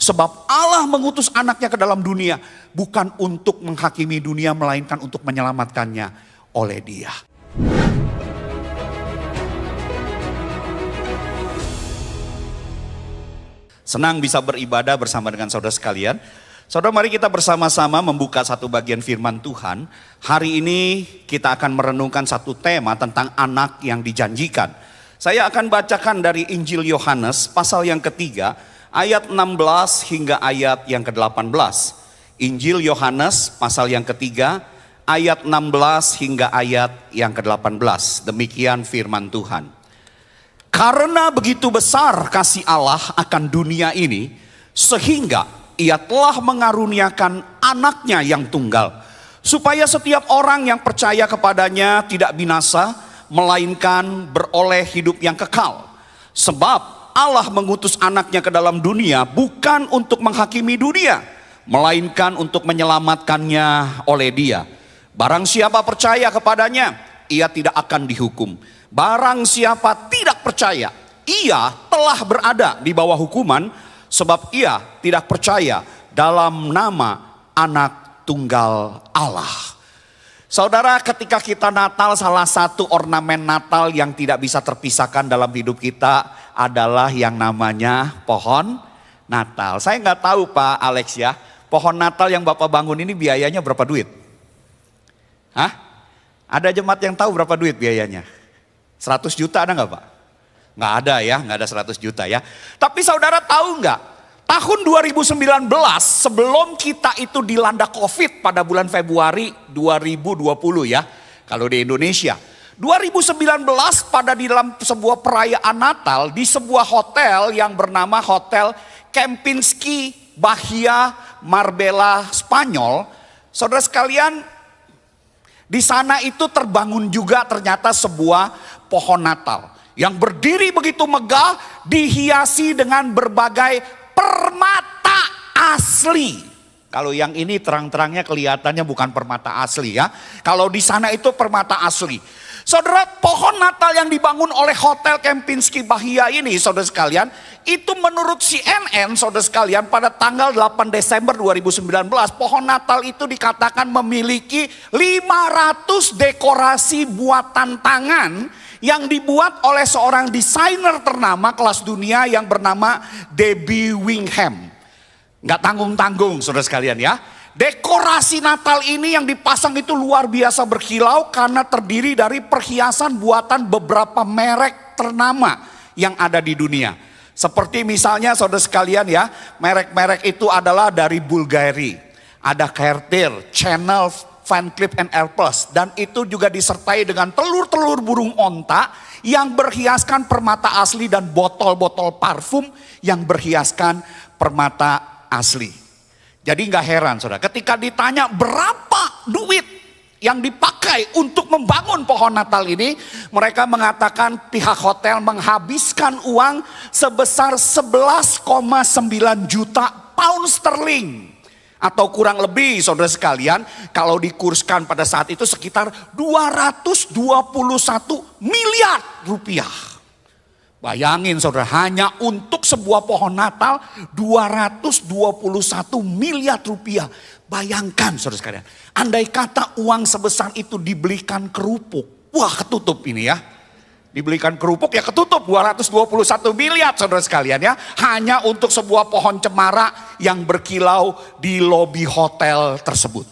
Sebab Allah mengutus anaknya ke dalam dunia bukan untuk menghakimi dunia, melainkan untuk menyelamatkannya oleh Dia. Senang bisa beribadah bersama dengan saudara sekalian. Saudara, mari kita bersama-sama membuka satu bagian firman Tuhan. Hari ini kita akan merenungkan satu tema tentang anak yang dijanjikan. Saya akan bacakan dari Injil Yohanes pasal yang ketiga, ayat 16 hingga ayat yang ke-18. Injil Yohanes pasal yang ketiga, ayat 16 hingga ayat yang ke-18. Demikian firman Tuhan. Karena begitu besar kasih Allah akan dunia ini, sehingga Ia telah mengaruniakan anaknya yang tunggal, supaya setiap orang yang percaya kepadanya tidak binasa, melainkan beroleh hidup yang kekal. Sebab Allah mengutus anaknya ke dalam dunia bukan untuk menghakimi dunia, melainkan untuk menyelamatkannya oleh Dia. Barang siapa percaya kepadanya, ia tidak akan dihukum. Barang siapa tidak percaya, ia telah berada di bawah hukuman, sebab ia tidak percaya dalam nama anak tunggal Allah. Saudara, ketika kita Natal, salah satu ornamen Natal yang tidak bisa terpisahkan dalam hidup kita adalah yang namanya pohon Natal. Saya nggak tahu Pak Alex ya, pohon Natal yang Bapak bangun ini biayanya berapa duit? Hah? Ada jemaat yang tahu berapa duit biayanya? 100 juta ada nggak Pak? Nggak ada ya, nggak ada 100 juta ya. Tapi saudara tahu nggak? Tahun 2019 sebelum kita itu dilanda COVID pada bulan Februari 2020 ya. Kalau di Indonesia. 2019 pada di dalam sebuah perayaan Natal di sebuah hotel yang bernama Hotel Kempinski Bahia Marbella Spanyol. Saudara sekalian, di sana itu terbangun juga ternyata sebuah pohon Natal yang berdiri begitu megah, dihiasi dengan berbagai permata asli. Kalau yang ini terang-terangnya kelihatannya bukan permata asli ya. Kalau di sana itu permata asli. Saudara, pohon Natal yang dibangun oleh Hotel Kempinski Bahia ini, saudara sekalian, itu menurut CNN, saudara sekalian, pada tanggal 8 Desember 2019, pohon Natal itu dikatakan memiliki 500 dekorasi buatan tangan yang dibuat oleh seorang desainer ternama kelas dunia yang bernama Debbie Wingham. Nggak tanggung-tanggung saudara sekalian ya. Dekorasi Natal ini yang dipasang itu luar biasa berkilau karena terdiri dari perhiasan buatan beberapa merek ternama yang ada di dunia. Seperti misalnya saudara sekalian ya, merek-merek itu adalah dari Bulgari, ada Cartier, Chanel, Van Cleef & Arpels, dan itu juga disertai dengan telur-telur burung onta yang berhiaskan permata asli dan botol-botol parfum yang berhiaskan permata asli. Jadi nggak heran saudara, ketika ditanya berapa duit yang dipakai untuk membangun pohon Natal ini, mereka mengatakan pihak hotel menghabiskan uang sebesar 11,9 juta pound sterling. Atau kurang lebih saudara sekalian, kalau dikurskan pada saat itu sekitar 221 miliar rupiah. Bayangin saudara, hanya untuk sebuah pohon Natal 221 miliar rupiah. Bayangkan saudara sekalian, andai kata uang sebesar itu dibelikan kerupuk. Wah, ketutup ini ya. Dibelikan kerupuk ya ketutup 221 miliar saudara sekalian ya. Hanya untuk sebuah pohon cemara yang berkilau di lobi hotel tersebut.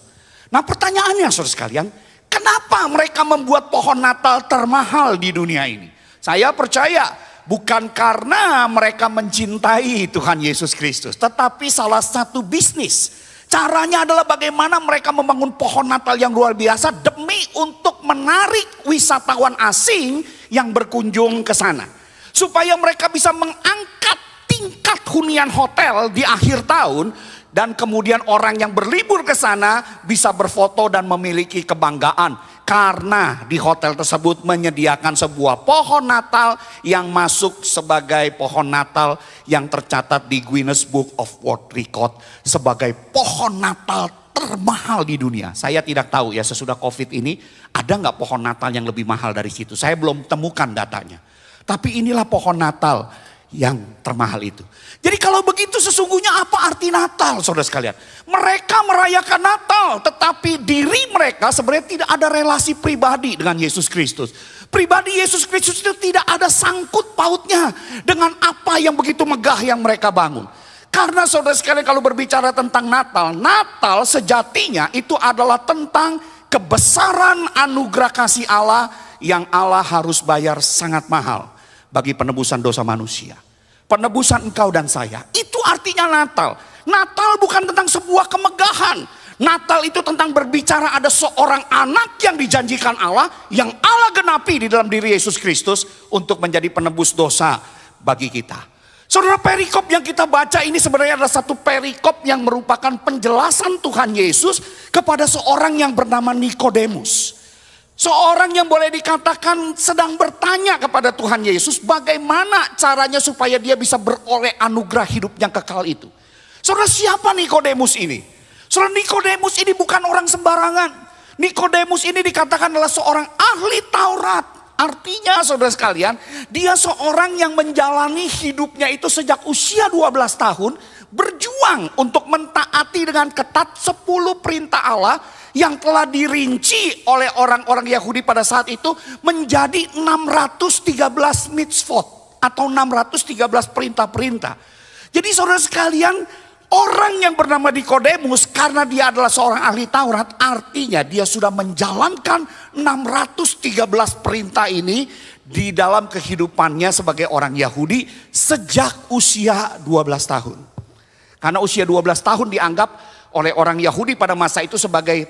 Nah pertanyaannya saudara sekalian, kenapa mereka membuat pohon Natal termahal di dunia ini? Saya percaya bukan karena mereka mencintai Tuhan Yesus Kristus, tetapi salah satu bisnis. Caranya adalah bagaimana mereka membangun pohon Natal yang luar biasa demi untuk menarik wisatawan asing yang berkunjung ke sana. Supaya mereka bisa mengangkat tingkat hunian hotel di akhir tahun. Dan kemudian orang yang berlibur ke sana bisa berfoto dan memiliki kebanggaan. Karena di hotel tersebut menyediakan sebuah pohon Natal yang masuk sebagai pohon Natal yang tercatat di Guinness Book of World Record sebagai pohon Natal termahal di dunia. Saya tidak tahu ya sesudah COVID ini ada nggak pohon Natal yang lebih mahal dari situ. Saya belum temukan datanya. Tapi inilah pohon Natal yang termahal itu. Jadi kalau begitu sesungguhnya apa arti Natal, saudara sekalian? Mereka merayakan Natal, tetapi diri mereka sebenarnya tidak ada relasi pribadi dengan Yesus Kristus. Pribadi Yesus Kristus itu tidak ada sangkut pautnya dengan apa yang begitu megah yang mereka bangun. Karena saudara sekalian kalau berbicara tentang Natal, Natal sejatinya itu adalah tentang kebesaran anugerah kasih Allah yang Allah harus bayar sangat mahal bagi penebusan dosa manusia. Penebusan engkau dan saya. Itu artinya Natal. Natal bukan tentang sebuah kemegahan. Natal itu tentang berbicara ada seorang anak yang dijanjikan Allah, yang Allah genapi di dalam diri Yesus Kristus untuk menjadi penebus dosa bagi kita. Saudara, perikop yang kita baca ini sebenarnya adalah satu perikop yang merupakan penjelasan Tuhan Yesus kepada seorang yang bernama Nikodemus. Seorang yang boleh dikatakan sedang bertanya kepada Tuhan Yesus bagaimana caranya supaya dia bisa beroleh anugerah hidup yang kekal itu. Saudara, siapa Nikodemus ini? Saudara, Nikodemus ini bukan orang sembarangan. Nikodemus ini dikatakan adalah seorang ahli Taurat. Artinya saudara sekalian, dia seorang yang menjalani hidupnya itu sejak usia 12 tahun. Berjuang untuk mentaati dengan ketat 10 perintah Allah yang telah dirinci oleh orang-orang Yahudi pada saat itu menjadi 613 mitzvot atau 613 perintah-perintah. Jadi saudara sekalian, orang yang bernama Nikodemus karena dia adalah seorang ahli Taurat, artinya dia sudah menjalankan 613 perintah ini di dalam kehidupannya sebagai orang Yahudi sejak usia 12 tahun. Karena usia 12 tahun dianggap oleh orang Yahudi pada masa itu sebagai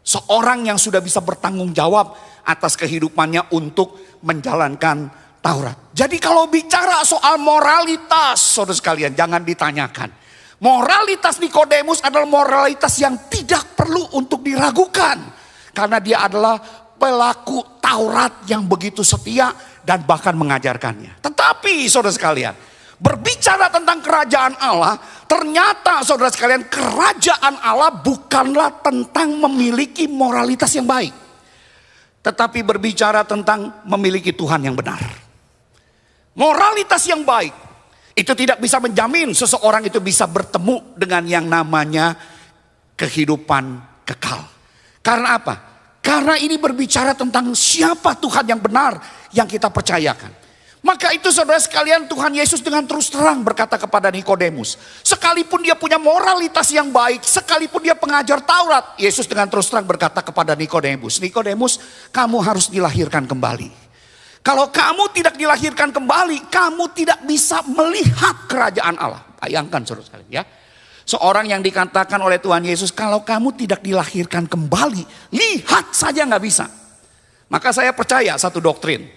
seorang yang sudah bisa bertanggung jawab atas kehidupannya untuk menjalankan Taurat. Jadi kalau bicara soal moralitas, saudara sekalian, jangan ditanyakan. Moralitas Nikodemus adalah moralitas yang tidak perlu untuk diragukan. Karena dia adalah pelaku Taurat yang begitu setia dan bahkan mengajarkannya. Tetapi saudara sekalian, berbicara tentang kerajaan Allah, ternyata saudara sekalian, kerajaan Allah bukanlah tentang memiliki moralitas yang baik. Tetapi berbicara tentang memiliki Tuhan yang benar. Moralitas yang baik itu tidak bisa menjamin seseorang itu bisa bertemu dengan yang namanya kehidupan kekal. Karena apa? Karena ini berbicara tentang siapa Tuhan yang benar yang kita percayakan. Maka itu saudara sekalian, Tuhan Yesus dengan terus terang berkata kepada Nikodemus, sekalipun dia punya moralitas yang baik, sekalipun dia pengajar Taurat, Yesus dengan terus terang berkata kepada Nikodemus, Nikodemus, kamu harus dilahirkan kembali. Kalau kamu tidak dilahirkan kembali, kamu tidak bisa melihat kerajaan Allah. Bayangkan saudara sekalian ya. Seorang yang dikatakan oleh Tuhan Yesus, kalau kamu tidak dilahirkan kembali, lihat saja nggak bisa. Maka saya percaya satu doktrin.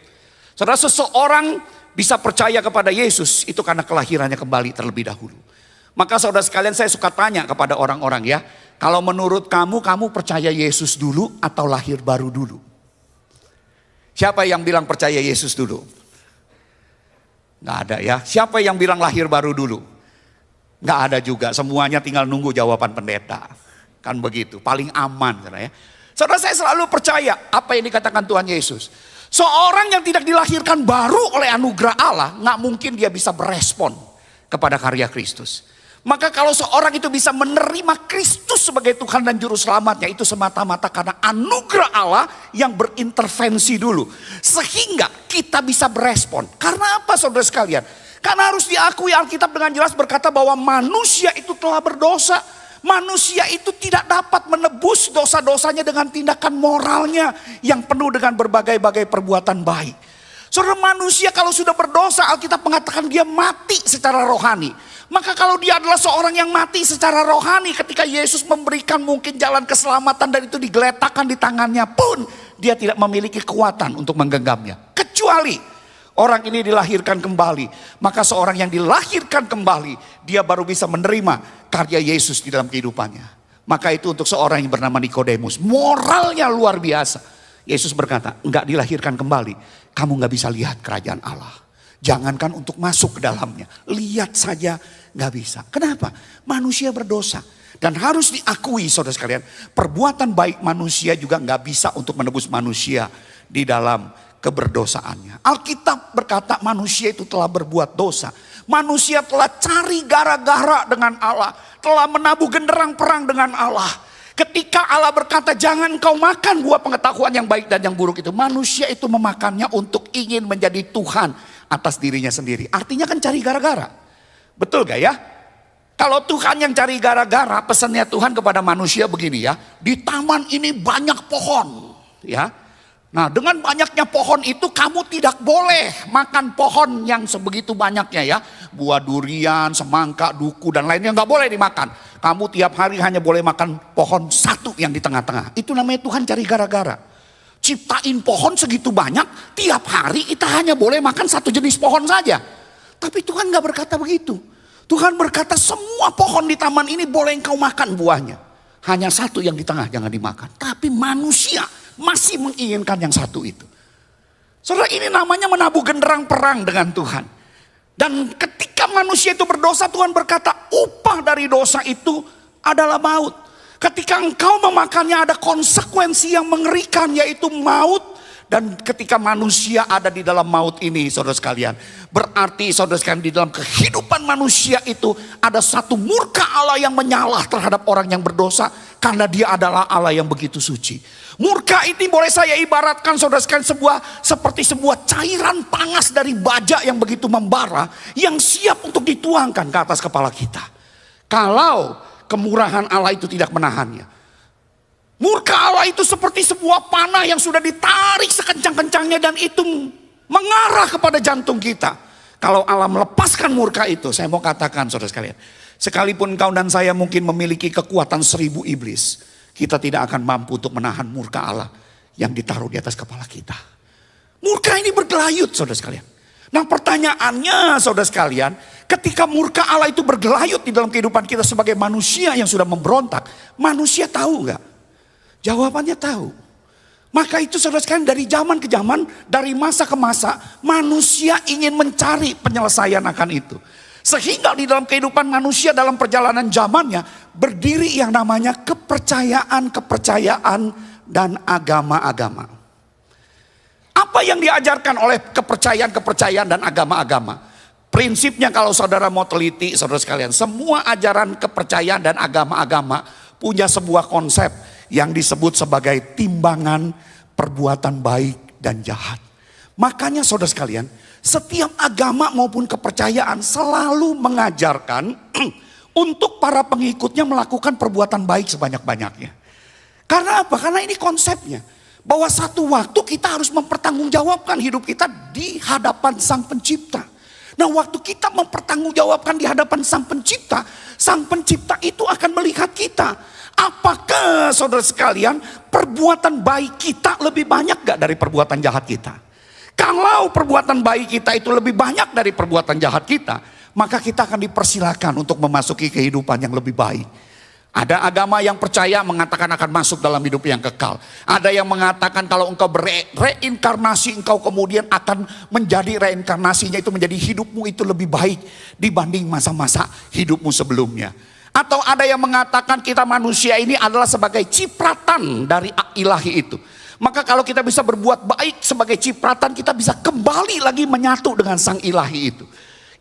Saudara, seseorang bisa percaya kepada Yesus itu karena kelahirannya kembali terlebih dahulu. Maka saudara sekalian, saya suka tanya kepada orang-orang ya, kalau menurut kamu, kamu percaya Yesus dulu atau lahir baru dulu? Siapa yang bilang percaya Yesus dulu? Nggak ada ya. Siapa yang bilang lahir baru dulu? Nggak ada juga. Semuanya tinggal nunggu jawaban pendeta. Kan begitu. Paling aman. Saudara, ya. Saudara, saya selalu percaya apa yang dikatakan Tuhan Yesus. Seorang yang tidak dilahirkan baru oleh anugerah Allah, nggak mungkin dia bisa berespon kepada karya Kristus. Maka kalau seorang itu bisa menerima Kristus sebagai Tuhan dan Juru Selamatnya, itu semata-mata karena anugerah Allah yang berintervensi dulu. Sehingga kita bisa berespon. Karena apa saudara sekalian? Karena harus diakui, Alkitab dengan jelas berkata bahwa manusia itu telah berdosa. Manusia itu tidak dapat menebus dosa-dosanya dengan tindakan moralnya yang penuh dengan berbagai-bagai perbuatan baik. Saudara, manusia kalau sudah berdosa, Alkitab mengatakan dia mati secara rohani. Maka kalau dia adalah seorang yang mati secara rohani, ketika Yesus memberikan mungkin jalan keselamatan dan itu digeletakkan di tangannya pun, dia tidak memiliki kekuatan untuk menggenggamnya. Kecuali orang ini dilahirkan kembali. Maka seorang yang dilahirkan kembali, dia baru bisa menerima karya Yesus di dalam kehidupannya. Maka itu untuk seorang yang bernama Nikodemus, moralnya luar biasa. Yesus berkata, enggak dilahirkan kembali, kamu enggak bisa lihat kerajaan Allah. Jangankan untuk masuk ke dalamnya, lihat saja nggak bisa. Kenapa? Manusia berdosa. Dan harus diakui saudara sekalian, perbuatan baik manusia juga nggak bisa untuk menebus manusia di dalam keberdosaannya. Alkitab berkata manusia itu telah berbuat dosa. Manusia telah cari gara-gara dengan Allah. Telah menabuh genderang perang dengan Allah. Ketika Allah berkata jangan kau makan buah pengetahuan yang baik dan yang buruk itu. Manusia itu memakannya untuk ingin menjadi Tuhan atas dirinya sendiri. Artinya kan cari gara-gara. Betul gak ya? Kalau Tuhan yang cari gara-gara, pesannya Tuhan kepada manusia begini ya. Di taman ini banyak pohon. Ya. Nah dengan banyaknya pohon itu kamu tidak boleh makan pohon yang sebegitu banyaknya ya. Buah durian, semangka, duku dan lainnya nggak boleh dimakan. Kamu tiap hari hanya boleh makan pohon satu yang di tengah-tengah. Itu namanya Tuhan cari gara-gara. Ciptain pohon segitu banyak, tiap hari kita hanya boleh makan satu jenis pohon saja. Tapi Tuhan nggak berkata begitu. Tuhan berkata semua pohon di taman ini boleh engkau makan buahnya. Hanya satu yang di tengah jangan dimakan. Tapi manusia masih menginginkan yang satu itu. Saudara, ini namanya menabuh genderang perang dengan Tuhan. Dan ketika manusia itu berdosa, Tuhan berkata upah dari dosa itu adalah maut. Ketika engkau memakannya ada konsekuensi yang mengerikan yaitu maut. Dan ketika manusia ada di dalam maut ini saudara sekalian. Berarti saudara sekalian di dalam kehidupan manusia itu ada satu murka Allah yang menyala terhadap orang yang berdosa. Karena dia adalah Allah yang begitu suci. Murka ini boleh saya ibaratkan saudara sekalian seperti sebuah cairan panas dari baja yang begitu membara. Yang siap untuk dituangkan ke atas kepala kita. Kalau kemurahan Allah itu tidak menahannya. Murka Allah itu seperti sebuah panah yang sudah ditarik sekencang-kencangnya dan itu mengarah kepada jantung kita. Kalau Allah melepaskan murka itu, saya mau katakan saudara sekalian. Sekalipun kau dan saya mungkin memiliki kekuatan 1000 iblis. Kita tidak akan mampu untuk menahan murka Allah yang ditaruh di atas kepala kita. Murka ini bergelayut saudara sekalian. Nah pertanyaannya saudara sekalian. Ketika murka Allah itu bergelayut di dalam kehidupan kita sebagai manusia yang sudah memberontak. Manusia tahu gak? Jawabannya tahu. Maka itu saudara sekalian dari zaman ke zaman, dari masa ke masa, manusia ingin mencari penyelesaian akan itu. Sehingga di dalam kehidupan manusia dalam perjalanan zamannya, berdiri yang namanya kepercayaan dan agama-agama. Apa yang diajarkan oleh kepercayaan dan agama-agama? Prinsipnya kalau saudara mau teliti saudara sekalian, semua ajaran kepercayaan dan agama-agama punya sebuah konsep yang disebut sebagai timbangan perbuatan baik dan jahat. Makanya saudara sekalian, setiap agama maupun kepercayaan selalu mengajarkan untuk para pengikutnya melakukan perbuatan baik sebanyak-banyaknya. Karena apa? Karena ini konsepnya. Bahwa satu waktu kita harus mempertanggungjawabkan hidup kita di hadapan Sang Pencipta. Nah waktu kita mempertanggungjawabkan di hadapan Sang Pencipta itu akan melihat kita. Apakah saudara sekalian perbuatan baik kita lebih banyak gak dari perbuatan jahat kita? Kalau perbuatan baik kita itu lebih banyak dari perbuatan jahat kita, maka kita akan dipersilakan untuk memasuki kehidupan yang lebih baik. Ada agama yang percaya mengatakan akan masuk dalam hidup yang kekal. Ada yang mengatakan kalau engkau bereinkarnasi engkau kemudian akan menjadi reinkarnasinya itu menjadi hidupmu itu lebih baik dibanding masa-masa hidupmu sebelumnya. Atau ada yang mengatakan kita manusia ini adalah sebagai cipratan dari ilahi itu. Maka kalau kita bisa berbuat baik sebagai cipratan, kita bisa kembali lagi menyatu dengan sang ilahi itu.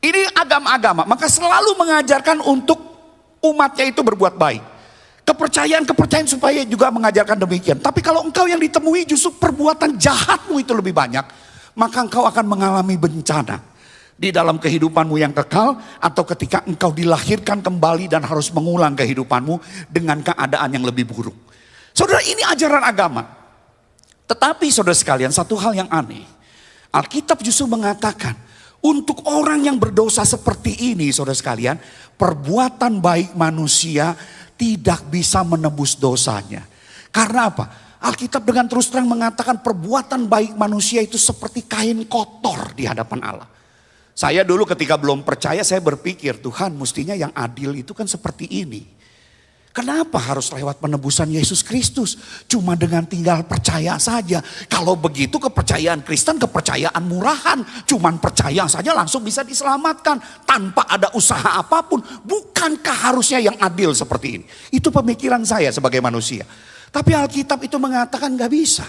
Ini agama-agama, maka selalu mengajarkan untuk umatnya itu berbuat baik. Kepercayaan supaya juga mengajarkan demikian. Tapi kalau engkau yang ditemui justru perbuatan jahatmu itu lebih banyak, maka engkau akan mengalami bencana di dalam kehidupanmu yang kekal, atau ketika engkau dilahirkan kembali dan harus mengulang kehidupanmu dengan keadaan yang lebih buruk. Saudara, ini ajaran agama. Tetapi saudara sekalian, satu hal yang aneh. Alkitab justru mengatakan, untuk orang yang berdosa seperti ini saudara sekalian, perbuatan baik manusia tidak bisa menebus dosanya. Karena apa? Alkitab dengan terus terang mengatakan perbuatan baik manusia itu seperti kain kotor di hadapan Allah. Saya dulu ketika belum percaya saya berpikir Tuhan mestinya yang adil itu kan seperti ini. Kenapa harus lewat penebusan Yesus Kristus? Cuma dengan tinggal percaya saja. Kalau begitu kepercayaan Kristen kepercayaan murahan. Cuman percaya saja langsung bisa diselamatkan. Tanpa ada usaha apapun. Bukankah harusnya yang adil seperti ini? Itu pemikiran saya sebagai manusia. Tapi Alkitab itu mengatakan gak bisa.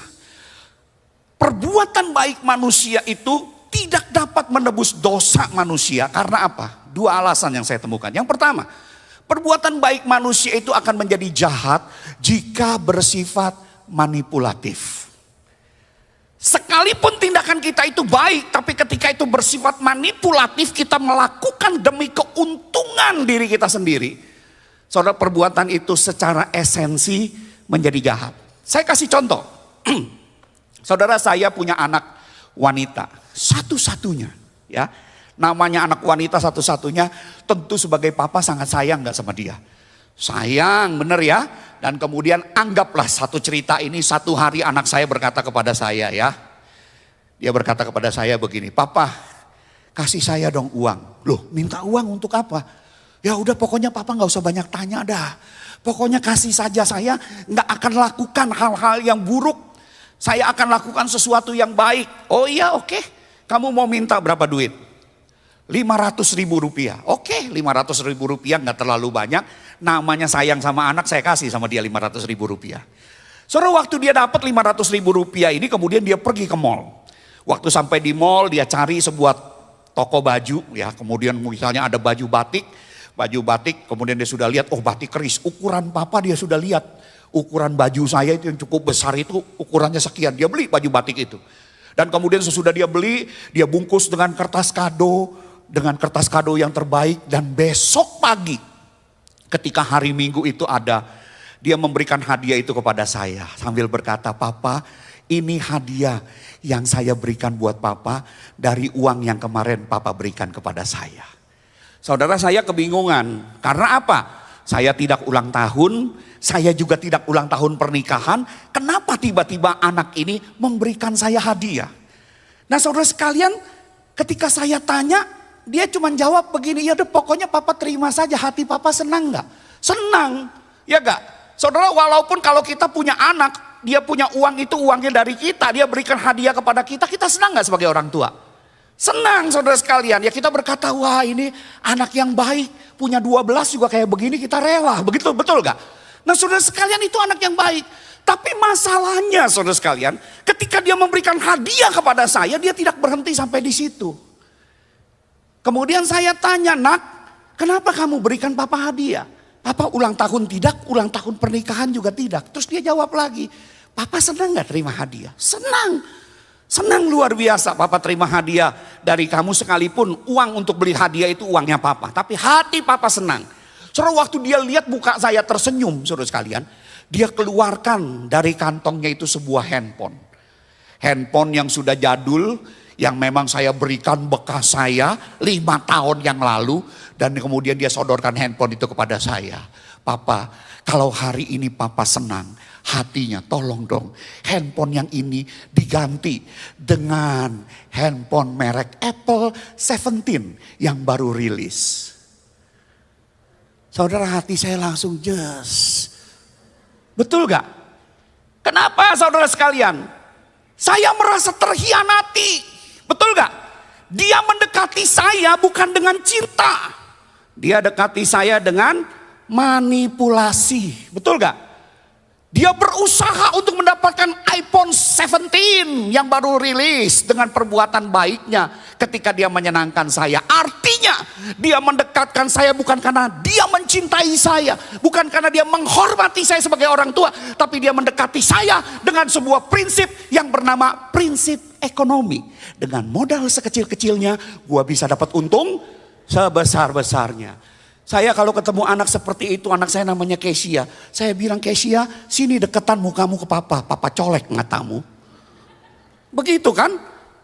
perbuatan baik manusia itu tidak dapat menebus dosa manusia. Karena apa? Dua alasan yang saya temukan. Yang pertama, perbuatan baik manusia itu akan menjadi jahat jika bersifat manipulatif. Sekalipun tindakan kita itu baik, tapi ketika itu bersifat manipulatif, kita melakukan demi keuntungan diri kita sendiri. Saudara, perbuatan itu secara esensi menjadi jahat. Saya kasih contoh. Saudara, saya punya anak wanita, satu-satunya, ya. Namanya anak wanita satu-satunya, tentu sebagai papa sangat sayang gak sama dia. Sayang, bener ya. Dan kemudian anggaplah satu cerita ini, satu hari anak saya berkata kepada saya ya. Dia berkata kepada saya begini, "Papa, kasih saya dong uang." Loh, minta uang untuk apa? Ya udah, pokoknya papa gak usah banyak tanya dah. Pokoknya kasih saja, saya gak akan lakukan hal-hal yang buruk. Saya akan lakukan sesuatu yang baik. Oh iya, oke. Kamu mau minta berapa duit? 500.000 rupiah. Oke, 500.000 rupiah gak terlalu banyak. Namanya sayang sama anak, saya kasih sama dia 500.000 rupiah. Saudara, waktu dia dapat 500.000 rupiah ini, kemudian dia pergi ke mall. Waktu sampai di mall, dia cari sebuah toko baju, ya. Kemudian misalnya ada baju batik, kemudian dia sudah lihat, oh batik keris, ukuran papa dia sudah lihat. Ukuran baju saya itu yang cukup besar itu, ukurannya sekian. Dia beli baju batik itu. Dan kemudian sesudah dia beli, dia bungkus dengan kertas kado yang terbaik. Dan besok pagi, ketika hari Minggu itu ada, dia memberikan hadiah itu kepada saya sambil berkata, "Papa, ini hadiah yang saya berikan buat papa dari uang yang kemarin papa berikan kepada saya." Saudara, saya kebingungan. Karena apa? Saya tidak ulang tahun, saya juga tidak ulang tahun pernikahan. Kenapa tiba-tiba anak ini memberikan saya hadiah? Nah, saudara sekalian, ketika saya tanya, dia cuma jawab begini, "Ya udah, pokoknya papa terima saja." Hati papa senang gak? Senang, ya gak? Saudara, walaupun kalau kita punya anak, dia punya uang itu uangnya dari kita, dia berikan hadiah kepada kita, kita senang gak sebagai orang tua? Senang, saudara sekalian. Ya kita berkata, wah ini anak yang baik, punya 12 juga kayak begini, kita rela. Begitu, betul gak? Nah, saudara sekalian, itu anak yang baik. Tapi masalahnya, saudara sekalian, ketika dia memberikan hadiah kepada saya, dia tidak berhenti sampai di situ. Kemudian saya tanya, "Nak, kenapa kamu berikan papa hadiah?" "Papa ulang tahun tidak, ulang tahun pernikahan juga tidak." Terus dia jawab lagi, "Papa senang gak terima hadiah?" "Senang, senang luar biasa papa terima hadiah dari kamu, sekalipun uang untuk beli hadiah itu uangnya papa. Tapi hati papa senang." Saudara, waktu dia lihat muka saya tersenyum, saudara sekalian, dia keluarkan dari kantongnya itu sebuah handphone. Handphone yang sudah jadul, yang memang saya berikan bekas saya 5 tahun yang lalu. Dan kemudian dia sodorkan handphone itu kepada saya. "Papa, kalau hari ini papa senang hatinya, tolong dong handphone yang ini diganti dengan handphone merek Apple 17 yang baru rilis." Saudara, hati saya langsung jes. Betul gak? Kenapa, saudara sekalian? Saya merasa terhianati. Betul gak? Dia mendekati saya bukan dengan cinta. Dia dekati saya dengan manipulasi. Betul gak? Dia berusaha untuk mendapatkan iPhone 17 yang baru rilis dengan perbuatan baiknya ketika dia menyenangkan saya. Artinya dia mendekatkan saya bukan karena dia mencintai saya, bukan karena dia menghormati saya sebagai orang tua, tapi dia mendekati saya dengan sebuah prinsip yang bernama prinsip ekonomi. Dengan modal sekecil-kecilnya gua bisa dapat untung sebesar-besarnya. Saya kalau ketemu anak seperti itu, anak saya namanya Kesia. Saya bilang, "Kesia, sini deketan mukamu ke papa. Papa colek matamu." Begitu kan?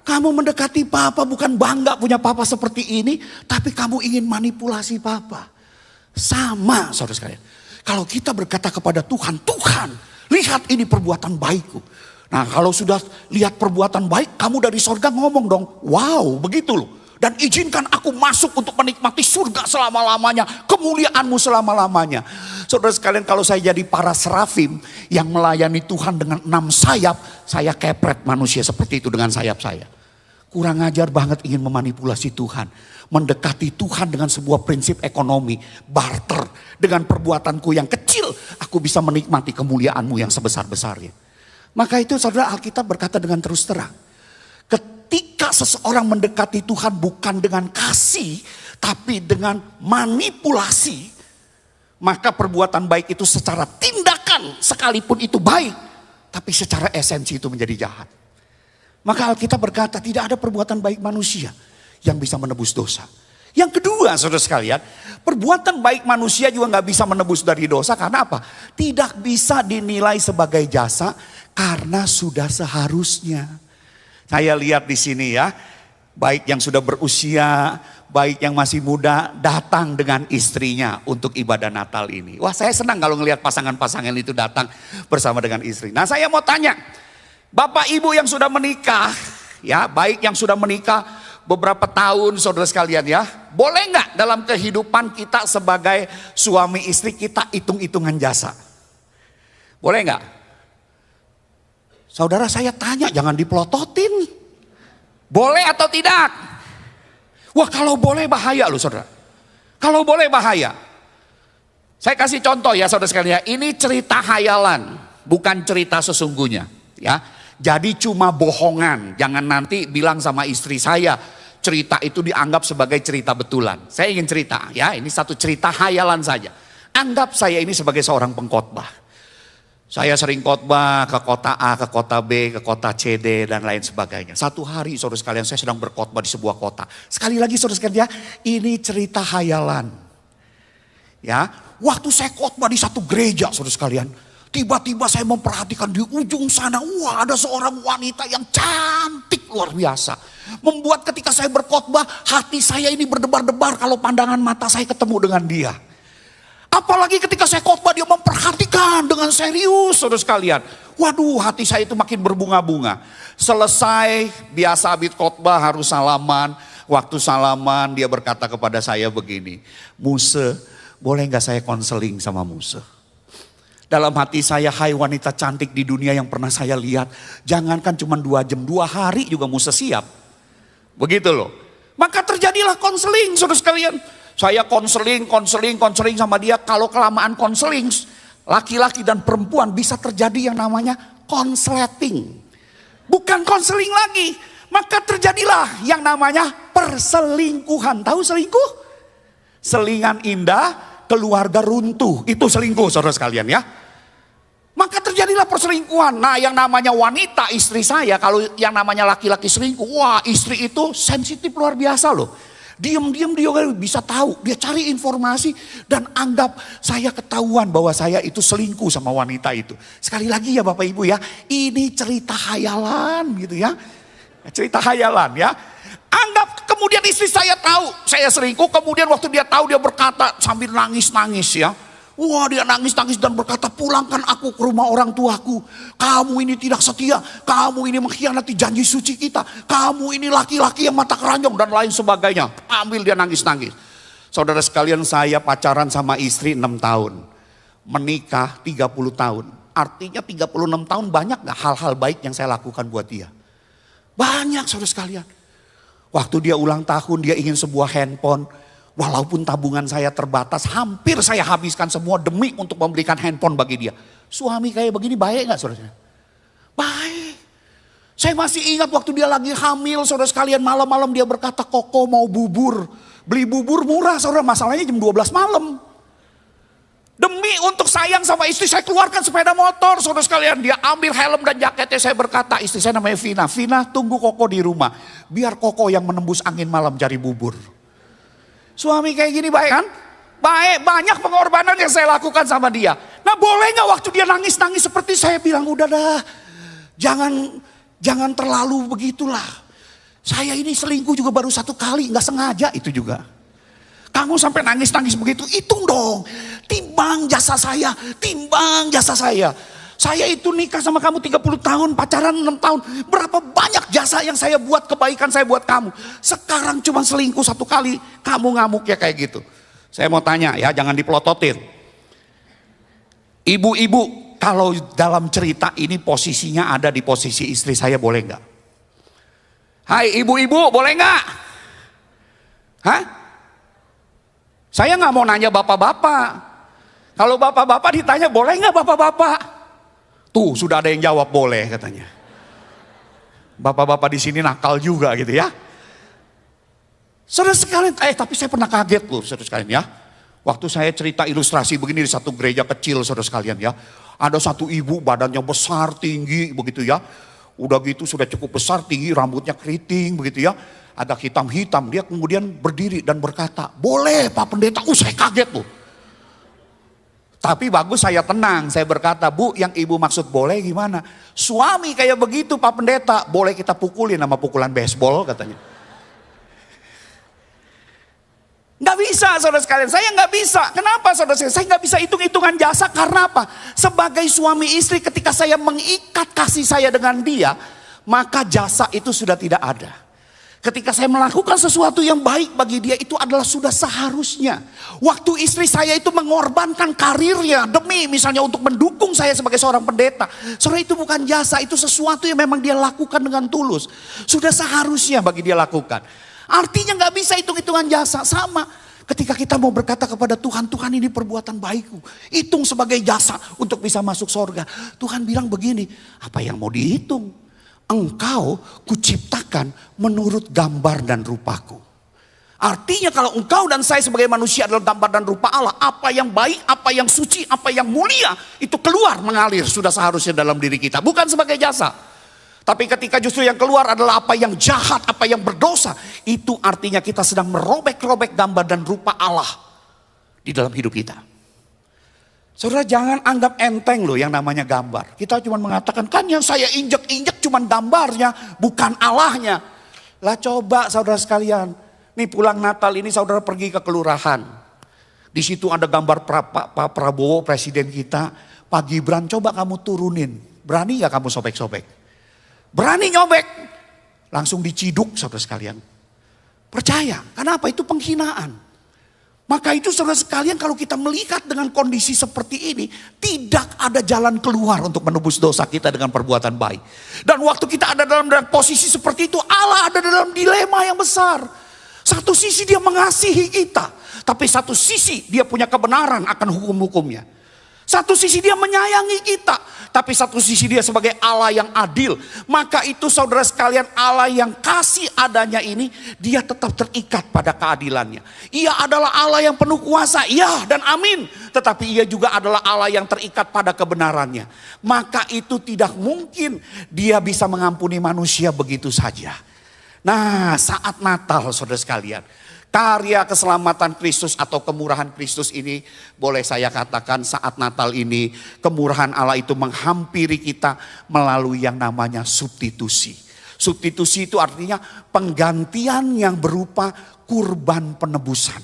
Kamu mendekati papa bukan bangga punya papa seperti ini, tapi kamu ingin manipulasi papa. Sama, saudara sekalian. Kalau kita berkata kepada Tuhan, "Tuhan, lihat ini perbuatan baikku." Nah, kalau sudah lihat perbuatan baik, kamu dari sorga ngomong dong, "Wow, begitu loh. Dan izinkan aku masuk untuk menikmati surga selama-lamanya. Kemuliaanmu selama-lamanya." Saudara sekalian, kalau saya jadi para serafim yang melayani Tuhan dengan 6 sayap. Saya kepret manusia seperti itu dengan sayap saya. Kurang ajar banget ingin memanipulasi Tuhan. Mendekati Tuhan dengan sebuah prinsip ekonomi. Barter. Dengan perbuatanku yang kecil, aku bisa menikmati kemuliaanmu yang sebesar-besarnya. Maka itu saudara, Alkitab berkata dengan terus terang. Ketika seseorang mendekati Tuhan bukan dengan kasih, tapi dengan manipulasi, maka perbuatan baik itu secara tindakan sekalipun itu baik, tapi secara esensi itu menjadi jahat. Maka Alkitab berkata tidak ada perbuatan baik manusia yang bisa menebus dosa. Yang kedua saudara sekalian, perbuatan baik manusia juga gak bisa menebus dari dosa. Karena apa? Tidak bisa dinilai sebagai jasa karena sudah seharusnya. Saya lihat di sini ya, baik yang sudah berusia, baik yang masih muda datang dengan istrinya untuk ibadah Natal ini. Wah, saya senang kalau ngelihat pasangan-pasangan itu datang bersama dengan istri. Nah, saya mau tanya, Bapak Ibu yang sudah menikah, ya, baik yang sudah menikah beberapa tahun saudara sekalian ya, boleh nggak dalam kehidupan kita sebagai suami istri kita hitung-hitungan jasa? Boleh nggak? Saudara saya tanya, jangan dipelototin. Boleh atau tidak? Wah, kalau boleh bahaya loh saudara. Kalau boleh bahaya. Saya kasih contoh ya saudara sekalian, ini cerita hayalan, bukan cerita sesungguhnya ya. Jadi cuma bohongan, jangan nanti bilang sama istri saya cerita itu dianggap sebagai cerita betulan. Saya ingin cerita ya, ini satu cerita hayalan saja. Anggap saya ini sebagai seorang pengkhotbah. Saya sering khotbah ke kota A, ke kota B, ke kota C, D dan lain sebagainya. Satu hari saudara sekalian saya sedang berkhotbah di sebuah kota. Sekali lagi saudara sekalian ya, ini cerita hayalan. Ya, waktu saya khotbah di satu gereja saudara sekalian, tiba-tiba saya memperhatikan di ujung sana, wah ada seorang wanita yang cantik luar biasa. Membuat ketika saya berkhotbah, hati saya ini berdebar-debar kalau pandangan mata saya ketemu dengan dia. Apalagi ketika saya khotbah dia memperhatikan dengan serius saudara sekalian. Waduh, hati saya itu makin berbunga-bunga. Selesai, biasa habis khotbah harus salaman. Waktu salaman dia berkata kepada saya begini, Muse, boleh gak saya konseling sama Muse? Dalam hati saya, hai wanita cantik di dunia yang pernah saya lihat. Jangankan cuma 2 jam, 2 hari juga Muse siap. Begitu loh. Maka terjadilah konseling saudara sekalian. Saya konseling sama dia. Kalau kelamaan konseling, laki-laki dan perempuan bisa terjadi yang namanya konsleting. Bukan konseling lagi. Maka terjadilah yang namanya perselingkuhan. Tahu selingkuh? Selingan indah, keluarga runtuh. Itu selingkuh saudara sekalian ya. Maka terjadilah perselingkuhan. Nah, yang namanya wanita istri saya, kalau yang namanya laki-laki selingkuh, wah istri itu sensitif luar biasa loh. Diam-diam dia bisa tahu, dia cari informasi dan anggap saya ketahuan bahwa saya itu selingkuh sama wanita itu. Sekali lagi ya Bapak Ibu ya, ini cerita hayalan gitu ya. Cerita hayalan ya. Anggap kemudian istri saya tahu saya selingkuh, kemudian waktu dia tahu dia berkata sambil nangis-nangis ya. Wah, dia nangis-nangis dan berkata, pulangkan aku ke rumah orang tuaku. Kamu ini tidak setia, kamu ini mengkhianati janji suci kita. Kamu ini laki-laki yang mata keranjang dan lain sebagainya. Ambil dia nangis-nangis. Saudara sekalian, saya pacaran sama istri 6 tahun. Menikah 30 tahun. Artinya 36 tahun banyak gak hal-hal baik yang saya lakukan buat dia? Banyak saudara sekalian. Waktu dia ulang tahun, dia ingin sebuah handphone. Walaupun tabungan saya terbatas, hampir saya habiskan semua demi untuk memberikan handphone bagi dia. Suami kayak begini baik gak saudara? Baik. Saya masih ingat waktu dia lagi hamil, saudara sekalian, malam-malam dia berkata, Koko mau bubur. Beli bubur murah saudara, masalahnya jam 12 malam. Demi untuk sayang sama istri, saya keluarkan sepeda motor saudara sekalian. Dia ambil helm dan jaketnya, saya berkata, istri saya namanya Vina. Vina, tunggu Koko di rumah. Biar Koko yang menembus angin malam cari bubur. Suami kayak gini baik kan? Baik, banyak pengorbanan yang saya lakukan sama dia. Nah, boleh gak waktu dia nangis-nangis seperti saya bilang, udah dah. Jangan terlalu begitulah. Saya ini selingkuh juga baru 1 kali, gak sengaja itu juga. Kamu sampai nangis-nangis begitu, hitung dong. Timbang jasa saya, timbang jasa saya. Saya itu nikah sama kamu 30 tahun, pacaran 6 tahun. Berapa banyak jasa yang saya buat, kebaikan saya buat kamu. Sekarang cuma selingkuh 1 kali, kamu ngamuk ya kayak gitu. Saya mau tanya ya, jangan dipelototin. Ibu-ibu, kalau dalam cerita ini posisinya ada di posisi istri saya, boleh nggak? Hai ibu-ibu, boleh nggak? Hah? Saya nggak mau nanya bapak-bapak. Kalau bapak-bapak ditanya, boleh nggak bapak-bapak? Tuh sudah ada yang jawab boleh katanya. Bapak-bapak di sini nakal juga gitu ya. Saudara sekalian, tapi saya pernah kaget loh saudara sekalian ya. Waktu saya cerita ilustrasi begini di satu gereja kecil saudara sekalian ya. Ada satu ibu badannya besar tinggi begitu ya. Udah gitu sudah cukup besar tinggi, rambutnya keriting begitu ya. Agak hitam-hitam, dia kemudian berdiri dan berkata, boleh Pak Pendeta. Saya kaget loh. Tapi bagus saya tenang, saya berkata, Bu yang ibu maksud boleh gimana? Suami kayak begitu Pak Pendeta, boleh kita pukulin sama pukulan baseball katanya. Nggak bisa saudara sekalian, saya nggak bisa. Kenapa saudara sekalian? Saya nggak bisa hitung-hitungan jasa karena apa? Sebagai suami istri ketika saya mengikat kasih saya dengan dia, maka jasa itu sudah tidak ada. Ketika saya melakukan sesuatu yang baik bagi dia itu adalah sudah seharusnya. Waktu istri saya itu mengorbankan karirnya demi misalnya untuk mendukung saya sebagai seorang pendeta. Saudara itu bukan jasa, itu sesuatu yang memang dia lakukan dengan tulus. Sudah seharusnya bagi dia lakukan. Artinya nggak bisa hitung-hitungan jasa. Sama ketika kita mau berkata kepada Tuhan, Tuhan ini perbuatan baikku, hitung sebagai jasa untuk bisa masuk sorga. Tuhan bilang begini, apa yang mau dihitung? Engkau kuciptakan menurut gambar dan rupaku. Artinya kalau engkau dan saya sebagai manusia adalah gambar dan rupa Allah, apa yang baik, apa yang suci, apa yang mulia, itu keluar mengalir sudah seharusnya dalam diri kita. Bukan sebagai jasa. Tapi ketika justru yang keluar adalah apa yang jahat, apa yang berdosa, itu artinya kita sedang merobek-robek gambar dan rupa Allah di dalam hidup kita. Saudara jangan anggap enteng loh yang namanya gambar. Kita cuma mengatakan kan yang saya injek-injek cuma gambarnya, bukan Allahnya. Lah coba saudara sekalian, nih pulang Natal ini saudara pergi ke kelurahan. Di situ ada gambar Pak Prabowo presiden kita, Pak Gibran, coba kamu turunin. Berani gak kamu sobek-sobek? Berani nyobek, langsung diciduk saudara sekalian. Percaya, kenapa? Itu penghinaan. Maka itu saudara sekalian kalau kita melihat dengan kondisi seperti ini, tidak ada jalan keluar untuk menebus dosa kita dengan perbuatan baik. Dan waktu kita ada dalam posisi seperti itu, Allah ada dalam dilema yang besar. Satu sisi dia mengasihi kita, tapi satu sisi dia punya kebenaran akan hukum-hukumnya. Satu sisi dia menyayangi kita, tapi satu sisi dia sebagai Allah yang adil. Maka itu saudara sekalian, Allah yang kasih adanya ini, dia tetap terikat pada keadilannya. Ia adalah Allah yang penuh kuasa, ya dan amin. Tetapi ia juga adalah Allah yang terikat pada kebenarannya. Maka itu tidak mungkin dia bisa mengampuni manusia begitu saja. Nah, saat Natal saudara sekalian, karya keselamatan Kristus atau kemurahan Kristus ini, boleh saya katakan saat Natal ini kemurahan Allah itu menghampiri kita melalui yang namanya substitusi. Substitusi itu artinya penggantian yang berupa kurban penebusan.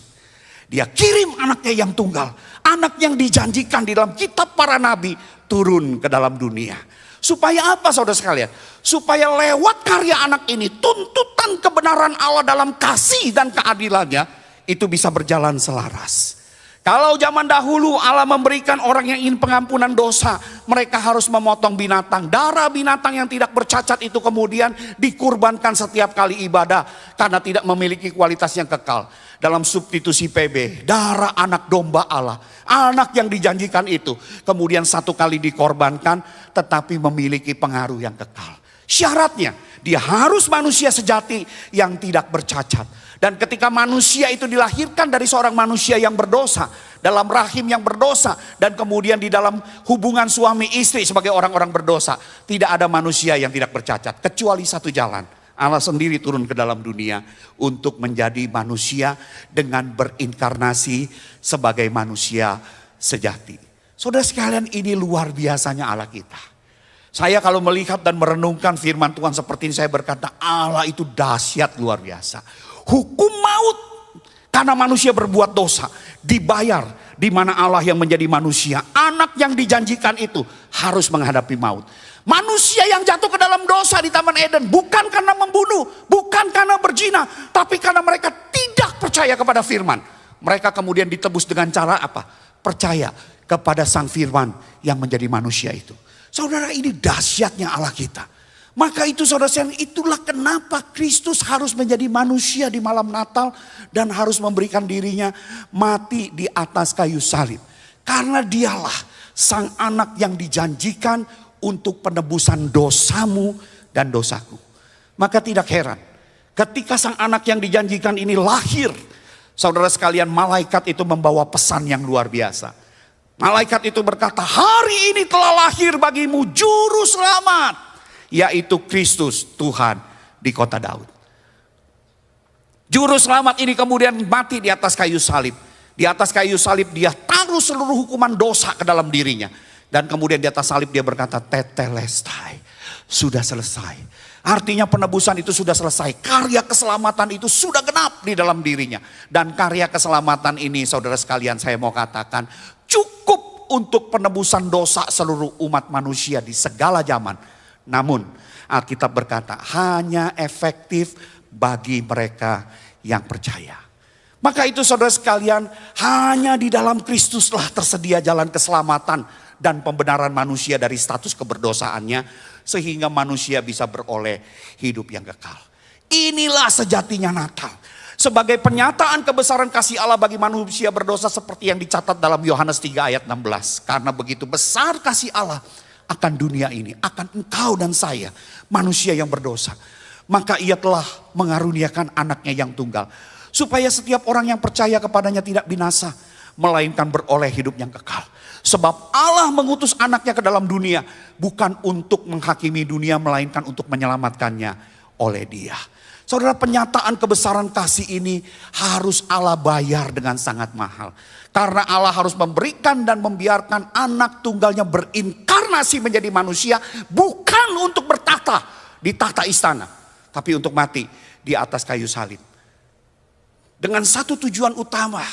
Dia kirim anaknya yang tunggal, anak yang dijanjikan di dalam kitab para nabi turun ke dalam dunia. Supaya apa saudara sekalian? Supaya lewat karya anak ini tuntutan kebenaran Allah dalam kasih dan keadilannya itu bisa berjalan selaras. Kalau zaman dahulu Allah memberikan orang yang ingin pengampunan dosa, mereka harus memotong binatang. Darah binatang yang tidak bercacat itu kemudian dikurbankan setiap kali ibadah karena tidak memiliki kualitas yang kekal. Dalam substitusi PB, darah anak domba Allah, anak yang dijanjikan itu kemudian satu kali dikorbankan tetapi memiliki pengaruh yang kekal. Syaratnya dia harus manusia sejati yang tidak bercacat. Dan ketika manusia itu dilahirkan dari seorang manusia yang berdosa, dalam rahim yang berdosa, dan kemudian di dalam hubungan suami istri sebagai orang-orang berdosa, tidak ada manusia yang tidak bercacat kecuali satu jalan. Allah sendiri turun ke dalam dunia untuk menjadi manusia dengan berinkarnasi sebagai manusia sejati. Saudara sekalian, ini luar biasanya Allah kita. Saya kalau melihat dan merenungkan firman Tuhan seperti ini, saya berkata Allah itu dahsyat luar biasa. Hukum maut karena manusia berbuat dosa dibayar, di mana Allah yang menjadi manusia, anak yang dijanjikan itu harus menghadapi maut. Manusia yang jatuh ke dalam dosa di Taman Eden bukan karena membunuh, bukan karena berzina, tapi karena mereka tidak percaya kepada firman. Mereka kemudian ditebus dengan cara apa? Percaya kepada sang firman yang menjadi manusia itu. Saudara, ini dahsyatnya Allah kita. Maka itu saudara sekalian, itulah kenapa Kristus harus menjadi manusia di malam Natal dan harus memberikan dirinya mati di atas kayu salib. Karena dialah sang anak yang dijanjikan untuk penebusan dosamu dan dosaku. Maka tidak heran ketika sang anak yang dijanjikan ini lahir, saudara sekalian, malaikat itu membawa pesan yang luar biasa. Malaikat itu berkata, hari ini telah lahir bagimu juru selamat, yaitu Kristus Tuhan di kota Daud. Juru selamat ini kemudian mati di atas kayu salib. Di atas kayu salib dia taruh seluruh hukuman dosa ke dalam dirinya. Dan kemudian di atas salib dia berkata, tetelestai, sudah selesai. Artinya penebusan itu sudah selesai. Karya keselamatan itu sudah genap di dalam dirinya. Dan karya keselamatan ini, saudara sekalian, saya mau katakan cukup untuk penebusan dosa seluruh umat manusia di segala zaman. Namun Alkitab berkata hanya efektif bagi mereka yang percaya. Maka itu saudara sekalian, hanya di dalam Kristuslah tersedia jalan keselamatan dan pembenaran manusia dari status keberdosaannya, sehingga manusia bisa beroleh hidup yang kekal. Inilah sejatinya Natal. Sebagai penyataan kebesaran kasih Allah bagi manusia berdosa seperti yang dicatat dalam Yohanes 3 ayat 16. Karena begitu besar kasih Allah akan dunia ini, akan engkau dan saya, manusia yang berdosa. Maka ia telah mengaruniakan anaknya yang tunggal, supaya setiap orang yang percaya kepadanya tidak binasa, melainkan beroleh hidup yang kekal. Sebab Allah mengutus anaknya ke dalam dunia, bukan untuk menghakimi dunia, melainkan untuk menyelamatkannya oleh dia. Saudara, penyataan kebesaran kasih ini harus Allah bayar dengan sangat mahal. Karena Allah harus memberikan dan membiarkan anak tunggalnya berinkarnasi menjadi manusia, bukan untuk bertahta di tahta istana, tapi untuk mati di atas kayu salib. Dengan satu tujuan utama,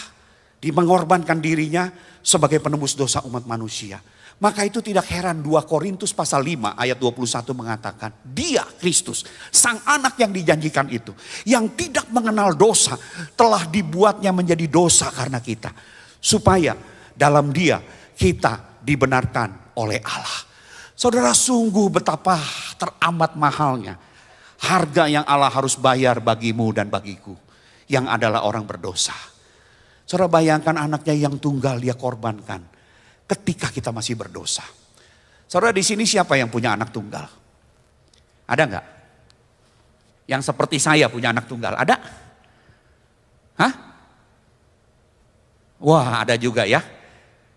dia mengorbankan dirinya sebagai penebus dosa umat manusia. Maka itu tidak heran 2 Korintus pasal 5 ayat 21 mengatakan, dia Kristus, sang anak yang dijanjikan itu, yang tidak mengenal dosa, telah dibuatnya menjadi dosa karena kita, supaya dalam dia kita dibenarkan oleh Allah. Saudara, sungguh betapa teramat mahalnya harga yang Allah harus bayar bagimu dan bagiku, yang adalah orang berdosa. Saudara, bayangkan anaknya yang tunggal dia korbankan ketika kita masih berdosa. Saudara, di sini siapa yang punya anak tunggal? Ada enggak? Yang seperti saya punya anak tunggal, ada? Hah? Wah, ada juga ya.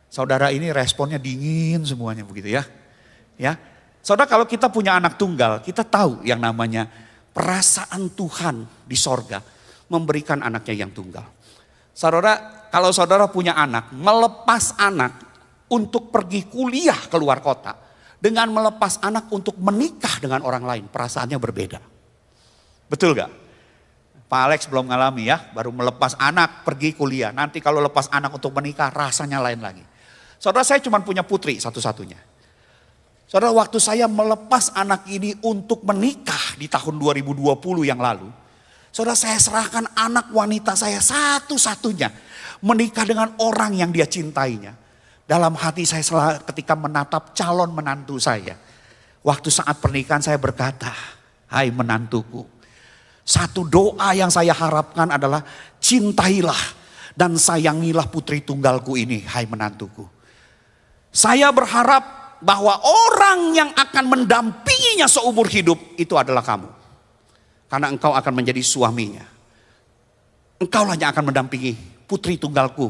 Saudara, ini responnya dingin semuanya begitu ya. Ya. Saudara, kalau kita punya anak tunggal, kita tahu yang namanya perasaan Tuhan di sorga memberikan anaknya yang tunggal. Saudara, kalau saudara punya anak, melepas anak untuk pergi kuliah ke luar kota dengan melepas anak untuk menikah dengan orang lain, perasaannya berbeda. Betul gak? Pak Alex belum ngalami ya, baru melepas anak pergi kuliah. Nanti kalau lepas anak untuk menikah rasanya lain lagi. Saudara, saya cuma punya putri satu-satunya. Saudara, waktu saya melepas anak ini untuk menikah di tahun 2020 yang lalu, saudara, saya serahkan anak wanita saya satu-satunya menikah dengan orang yang dia cintainya. Dalam hati saya ketika menatap calon menantu saya, waktu saat pernikahan saya berkata, hai menantuku, satu doa yang saya harapkan adalah cintailah dan sayangilah putri tunggalku ini, hai menantuku. Saya berharap bahwa orang yang akan mendampinginya seumur hidup itu adalah kamu. Karena engkau akan menjadi suaminya. Engkaulah yang akan mendampingi putri tunggalku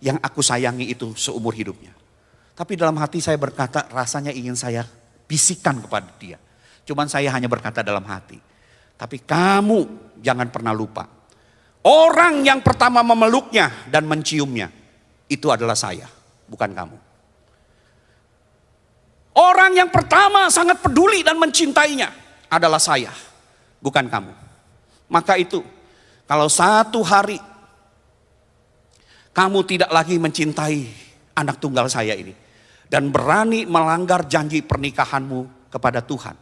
yang aku sayangi itu seumur hidupnya. Tapi dalam hati saya berkata, rasanya ingin saya bisikan kepada dia. Cuman saya hanya berkata dalam hati. Tapi kamu jangan pernah lupa. Orang yang pertama memeluknya dan menciumnya itu adalah saya, bukan kamu. Orang yang pertama sangat peduli dan mencintainya adalah saya, bukan kamu. Maka itu, kalau satu hari kamu tidak lagi mencintai anak tunggal saya ini dan berani melanggar janji pernikahanmu kepada Tuhan,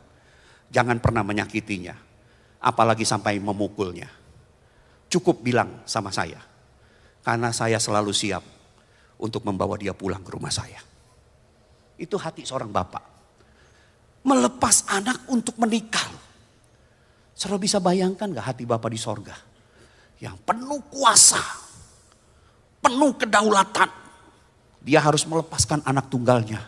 jangan pernah menyakitinya, apalagi sampai memukulnya. Cukup bilang sama saya, karena saya selalu siap untuk membawa dia pulang ke rumah saya. Itu hati seorang bapak. Melepas anak untuk menikah. Saudara bisa bayangkan gak hati bapak di sorga? Yang penuh kuasa, penuh kedaulatan. Dia harus melepaskan anak tunggalnya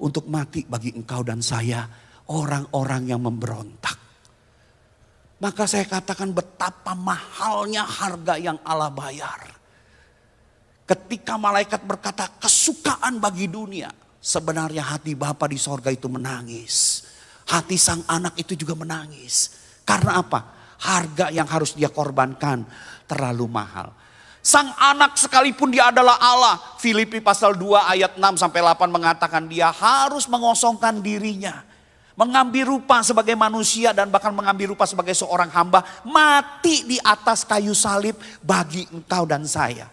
untuk mati bagi engkau dan saya, orang-orang yang memberontak. Maka saya katakan betapa mahalnya harga yang Allah bayar. Ketika malaikat berkata kesukaan bagi dunia, sebenarnya hati Bapa di sorga itu menangis. Hati sang anak itu juga menangis. Karena apa? Harga yang harus dia korbankan terlalu mahal. Sang anak sekalipun dia adalah Allah. Filipi pasal 2 ayat 6 sampai 8 mengatakan dia harus mengosongkan dirinya. Mengambil rupa sebagai manusia dan bahkan mengambil rupa sebagai seorang hamba. Mati di atas kayu salib bagi engkau dan saya.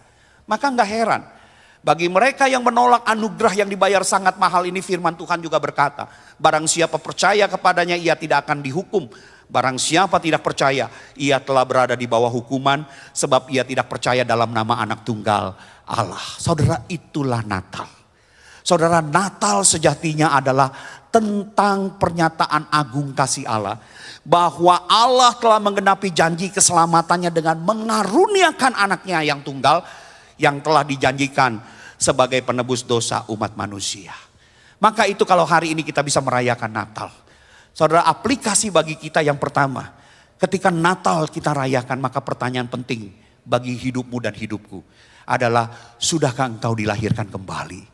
Maka enggak heran. Bagi mereka yang menolak anugerah yang dibayar sangat mahal ini, firman Tuhan juga berkata, barang siapa percaya kepadanya ia tidak akan dihukum. Barang siapa tidak percaya ia telah berada di bawah hukuman sebab ia tidak percaya dalam nama anak tunggal Allah. Saudara, itulah Natal. Saudara, Natal sejatinya adalah tentang pernyataan agung kasih Allah. Bahwa Allah telah menggenapi janji keselamatannya dengan mengaruniakan anaknya yang tunggal. Yang telah dijanjikan sebagai penebus dosa umat manusia. Maka itu kalau hari ini kita bisa merayakan Natal. Saudara, aplikasi bagi kita yang pertama. Ketika Natal kita rayakan, maka pertanyaan penting bagi hidupmu dan hidupku adalah, sudahkah engkau dilahirkan kembali?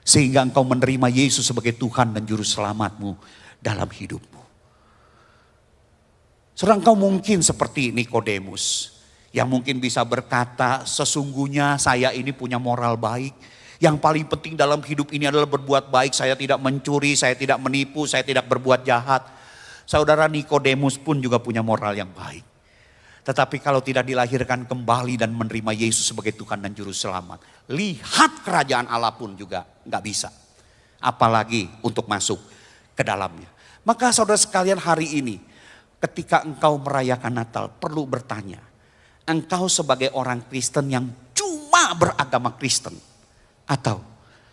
Sehingga engkau menerima Yesus sebagai Tuhan dan Juru Selamatmu dalam hidupmu. Saudara, engkau mungkin seperti Nikodemus. Yang mungkin bisa berkata, sesungguhnya saya ini punya moral baik. Yang paling penting dalam hidup ini adalah berbuat baik. Saya tidak mencuri, saya tidak menipu, saya tidak berbuat jahat. Saudara, Nikodemus pun juga punya moral yang baik. Tetapi kalau tidak dilahirkan kembali dan menerima Yesus sebagai Tuhan dan Juru Selamat, lihat kerajaan Allah pun juga nggak bisa. Apalagi untuk masuk ke dalamnya. Maka saudara sekalian, hari ini ketika engkau merayakan Natal perlu bertanya. Engkau sebagai orang Kristen yang cuma beragama Kristen. Atau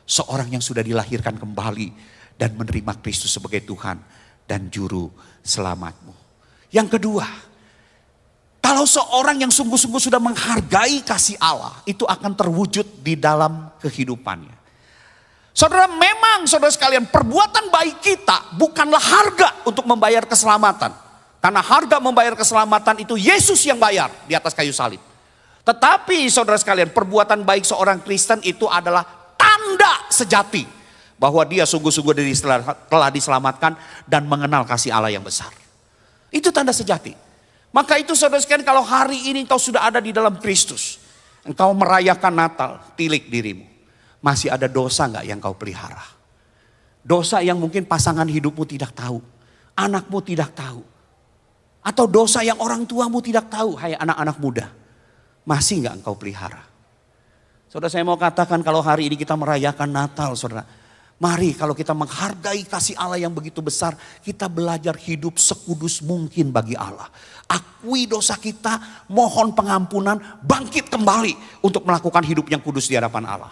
seorang yang sudah dilahirkan kembali dan menerima Kristus sebagai Tuhan dan Juru Selamatmu. Yang kedua, kalau seorang yang sungguh-sungguh sudah menghargai kasih Allah, itu akan terwujud di dalam kehidupannya. Saudara, memang saudara sekalian, perbuatan baik kita bukanlah harga untuk membayar keselamatan. Karena harga membayar keselamatan itu Yesus yang bayar di atas kayu salib. Tetapi saudara sekalian, perbuatan baik seorang Kristen itu adalah tanda sejati bahwa dia sungguh-sungguh telah diselamatkan dan mengenal kasih Allah yang besar. Itu tanda sejati. Maka itu saudara sekalian, kalau hari ini engkau sudah ada di dalam Kristus, engkau merayakan Natal, tilik dirimu. Masih ada dosa enggak yang kau pelihara? Dosa yang mungkin pasangan hidupmu tidak tahu, anakmu tidak tahu. Atau dosa yang orang tuamu tidak tahu, hai anak-anak muda. Masih enggak engkau pelihara? Saudara, saya mau katakan kalau hari ini kita merayakan Natal, saudara. Mari kalau kita menghargai kasih Allah yang begitu besar, kita belajar hidup sekudus mungkin bagi Allah. Akui dosa kita, mohon pengampunan, bangkit kembali untuk melakukan hidup yang kudus di hadapan Allah.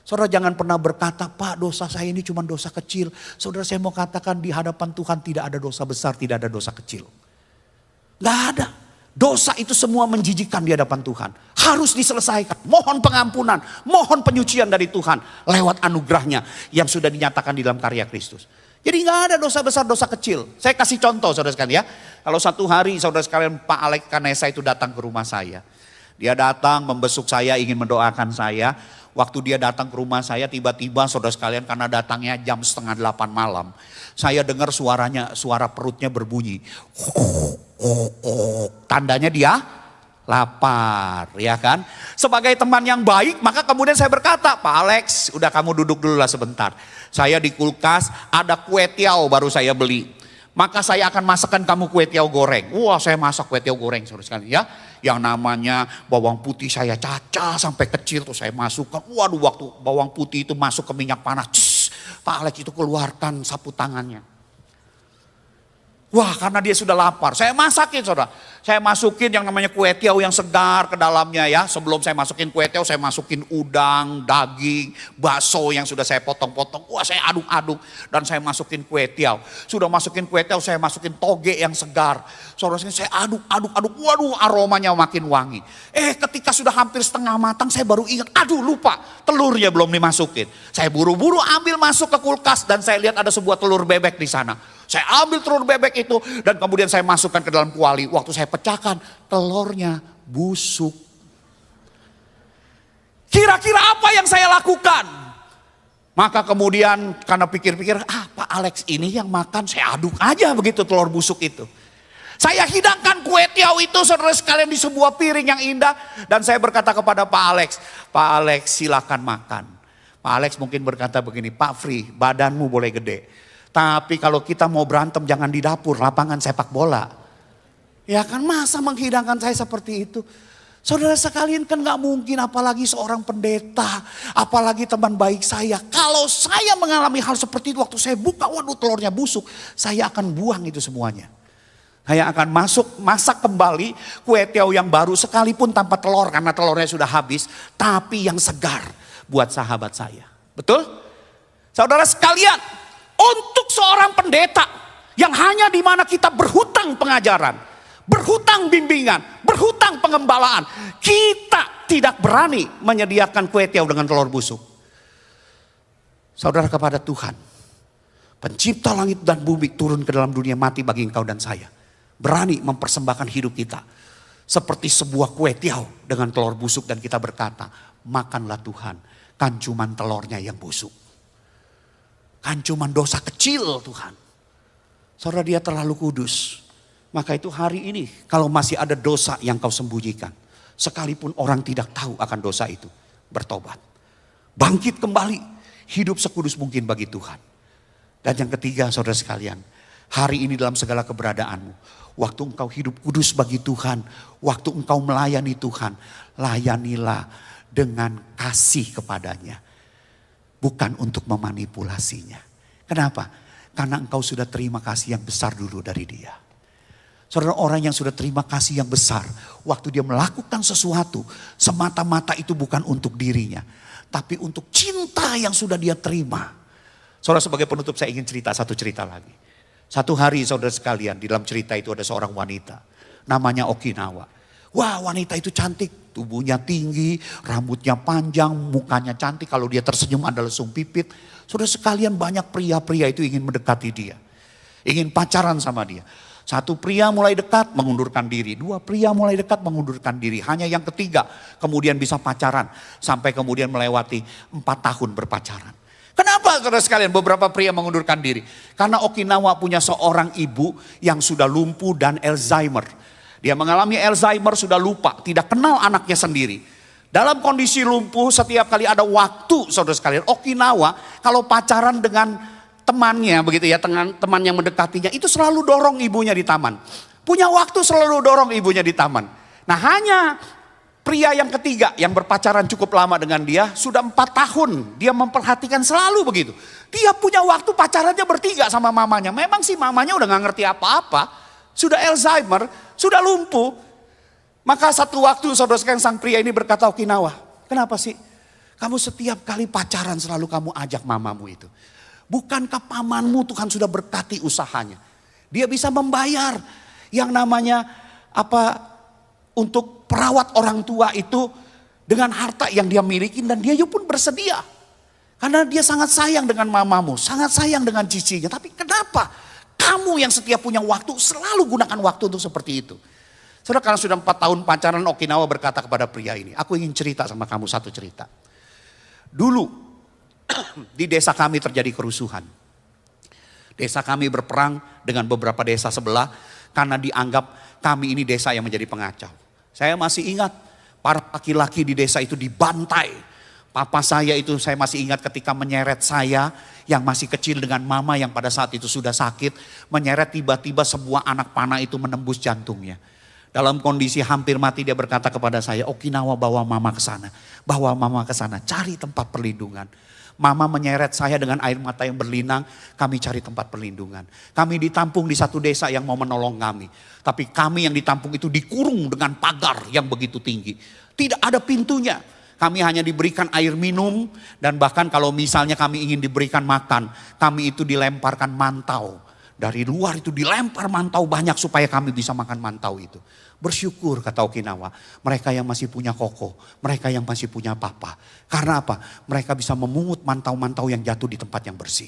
Saudara, jangan pernah berkata, Pak, dosa saya ini cuma dosa kecil. Saudara, saya mau katakan di hadapan Tuhan tidak ada dosa besar, tidak ada dosa kecil. Gak ada. Dosa itu semua menjijikkan di hadapan Tuhan. Harus diselesaikan. Mohon pengampunan. Mohon penyucian dari Tuhan. Lewat anugerahnya yang sudah dinyatakan di dalam karya Kristus. Jadi gak ada dosa besar, dosa kecil. Saya kasih contoh saudara sekalian ya. Kalau satu hari saudara sekalian Pak Alex Kanesa itu datang ke rumah saya. Dia datang membesuk saya, ingin mendoakan saya. Waktu dia datang ke rumah saya, tiba-tiba saudara sekalian, karena datangnya jam 7:30 malam. Saya dengar suara perutnya berbunyi. Tandanya dia lapar, ya kan? Sebagai teman yang baik, maka kemudian saya berkata, Pak Alex, udah kamu duduk dulu lah sebentar. Saya di kulkas ada kue tiaw baru saya beli. Maka saya akan masakkan kamu kue tiaw goreng. Wah, saya masak kue tiaw goreng saudara sekalian ya. Yang namanya bawang putih saya cacah sampai kecil tuh saya masukkan. Waduh, waktu bawang putih itu masuk ke minyak panas, Pak Alex itu keluarkan sapu tangannya. Wah, karena dia sudah lapar. Saya masakin, saudara. Saya masukin yang namanya kue tiaw yang segar ke dalamnya ya. Sebelum saya masukin kue tiaw, saya masukin udang, daging, bakso yang sudah saya potong-potong. Wah, saya aduk-aduk dan saya masukin kue tiaw. Sudah masukin kue tiaw, saya masukin toge yang segar. Saudara, saya aduk-aduk. Waduh, aromanya makin wangi. Ketika sudah hampir setengah matang, saya baru ingat, aduh lupa, telurnya belum dimasukin. Saya buru-buru ambil masuk ke kulkas dan saya lihat ada sebuah telur bebek di sana. Saya ambil telur bebek itu dan kemudian saya masukkan ke dalam kuali. Waktu saya pecahkan, telurnya busuk. Kira-kira apa yang saya lakukan? Maka kemudian karena pikir-pikir, Pak Alex ini yang makan, saya aduk aja begitu telur busuk itu. Saya hidangkan kue tiaw itu saudara sekalian di sebuah piring yang indah. Dan saya berkata kepada Pak Alex silakan makan. Pak Alex mungkin berkata begini, Pak Fri badanmu boleh gede. Tapi kalau kita mau berantem jangan di dapur, lapangan sepak bola. Ya kan, masa menghidangkan saya seperti itu. Saudara sekalian, kan gak mungkin, apalagi seorang pendeta, apalagi teman baik saya. Kalau saya mengalami hal seperti itu waktu saya buka, waduh telurnya busuk, saya akan buang itu semuanya. Saya akan masak kembali kue tiaw yang baru sekalipun tanpa telur karena telurnya sudah habis. Tapi yang segar buat sahabat saya. Betul? Saudara sekalian, untuk seorang pendeta yang hanya di mana kita berhutang pengajaran, berhutang bimbingan, berhutang pengembalaan, kita tidak berani menyediakan kue tiaw dengan telur busuk. Saudara, kepada Tuhan, pencipta langit dan bumi turun ke dalam dunia mati bagi engkau dan saya, berani mempersembahkan hidup kita seperti sebuah kue tiaw dengan telur busuk dan kita berkata, makanlah Tuhan, kan cuman telurnya yang busuk. Kan cuman dosa kecil Tuhan. Saudara, dia terlalu kudus. Maka itu hari ini kalau masih ada dosa yang kau sembunyikan, sekalipun orang tidak tahu akan dosa itu, bertobat. Bangkit kembali, hidup sekudus mungkin bagi Tuhan. Dan yang ketiga saudara sekalian, hari ini dalam segala keberadaanmu, waktu engkau hidup kudus bagi Tuhan, waktu engkau melayani Tuhan, layanilah dengan kasih kepadanya. Bukan untuk memanipulasinya. Kenapa? Karena engkau sudah terima kasih yang besar dulu dari dia. Saudara, orang yang sudah terima kasih yang besar, waktu dia melakukan sesuatu, semata-mata itu bukan untuk dirinya, tapi untuk cinta yang sudah dia terima. Saudara, sebagai penutup saya ingin cerita satu cerita lagi. Satu hari saudara sekalian, di dalam cerita itu ada seorang wanita, namanya Okinawa. Wah, wanita itu cantik, tubuhnya tinggi, rambutnya panjang, mukanya cantik. Kalau dia tersenyum ada lesung pipit. Saudara sekalian, banyak pria-pria itu ingin mendekati dia. Ingin pacaran sama dia. Satu pria mulai dekat mengundurkan diri. Dua pria mulai dekat mengundurkan diri. Hanya yang ketiga kemudian bisa pacaran. Sampai kemudian melewati 4 tahun berpacaran. Kenapa saudara sekalian beberapa pria mengundurkan diri? Karena Okinawa punya seorang ibu yang sudah lumpuh dan Alzheimer. Dia mengalami Alzheimer, sudah lupa, tidak kenal anaknya sendiri. Dalam kondisi lumpuh, setiap kali ada waktu saudara sekalian, Okinawa kalau pacaran dengan temannya begitu ya, teman yang mendekatinya, itu selalu dorong ibunya di taman. Punya waktu selalu dorong ibunya di taman. Nah, hanya pria yang ketiga yang berpacaran cukup lama dengan dia, sudah 4 tahun dia memperhatikan selalu begitu. Dia punya waktu pacarannya bertiga sama mamanya. Memang sih mamanya udah gak ngerti apa-apa. Sudah Alzheimer, sudah lumpuh. Maka satu waktu saudara sekalian, sang pria ini berkata, Okinawa, kenapa sih kamu setiap kali pacaran selalu kamu ajak mamamu itu? Bukankah pamanmu Tuhan sudah berkati usahanya? Dia bisa membayar yang namanya untuk perawat orang tua itu dengan harta yang dia miliki, dan dia pun bersedia. Karena dia sangat sayang dengan mamamu, sangat sayang dengan cicinya. Tapi kenapa kamu yang setiap punya waktu selalu gunakan waktu untuk seperti itu? Saudara, karena sudah 4 tahun pacaran, Okinawa berkata kepada pria ini, aku ingin cerita sama kamu satu cerita. Dulu di desa kami terjadi kerusuhan. Desa kami berperang dengan beberapa desa sebelah karena dianggap kami ini desa yang menjadi pengacau. Saya masih ingat para laki-laki di desa itu dibantai. Papa saya itu saya masih ingat ketika menyeret saya yang masih kecil dengan mama yang pada saat itu sudah sakit. Menyeret, tiba-tiba sebuah anak panah itu menembus jantungnya. Dalam kondisi hampir mati dia berkata kepada saya, Okinawa bawa mama ke sana. Bawa mama ke sana, cari tempat perlindungan. Mama menyeret saya dengan air mata yang berlinang, kami cari tempat perlindungan. Kami ditampung di satu desa yang mau menolong kami. Tapi kami yang ditampung itu dikurung dengan pagar yang begitu tinggi. Tidak ada pintunya. Kami hanya diberikan air minum dan bahkan kalau misalnya kami ingin diberikan makan, kami itu dilemparkan mantau. Dari luar itu dilempar mantau banyak supaya kami bisa makan mantau itu. Bersyukur kata Okinawa, mereka yang masih punya koko, mereka yang masih punya papa. Karena apa? Mereka bisa memungut mantau-mantau yang jatuh di tempat yang bersih.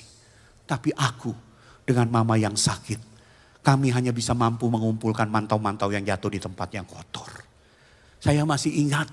Tapi aku dengan mama yang sakit, kami hanya bisa mampu mengumpulkan mantau-mantau yang jatuh di tempat yang kotor. Saya masih ingat,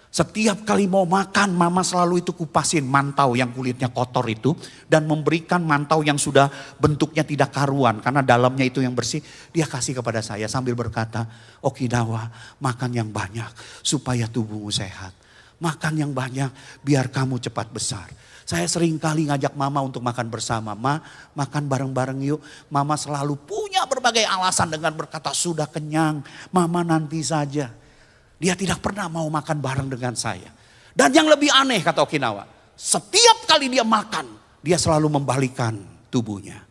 setiap kali mau makan mama selalu itu kupasin mantau yang kulitnya kotor itu. Dan memberikan mantau yang sudah bentuknya tidak karuan. Karena dalamnya itu yang bersih. Dia kasih kepada saya sambil berkata, Okinawa makan yang banyak supaya tubuhmu sehat. Makan yang banyak biar kamu cepat besar. Saya sering kali ngajak mama untuk makan bersama. Ma, makan bareng-bareng yuk. Mama selalu punya berbagai alasan dengan berkata sudah kenyang. Mama nanti saja. Dia tidak pernah mau makan bareng dengan saya. Dan yang lebih aneh kata Okinawa, setiap kali dia makan, dia selalu membalikan tubuhnya.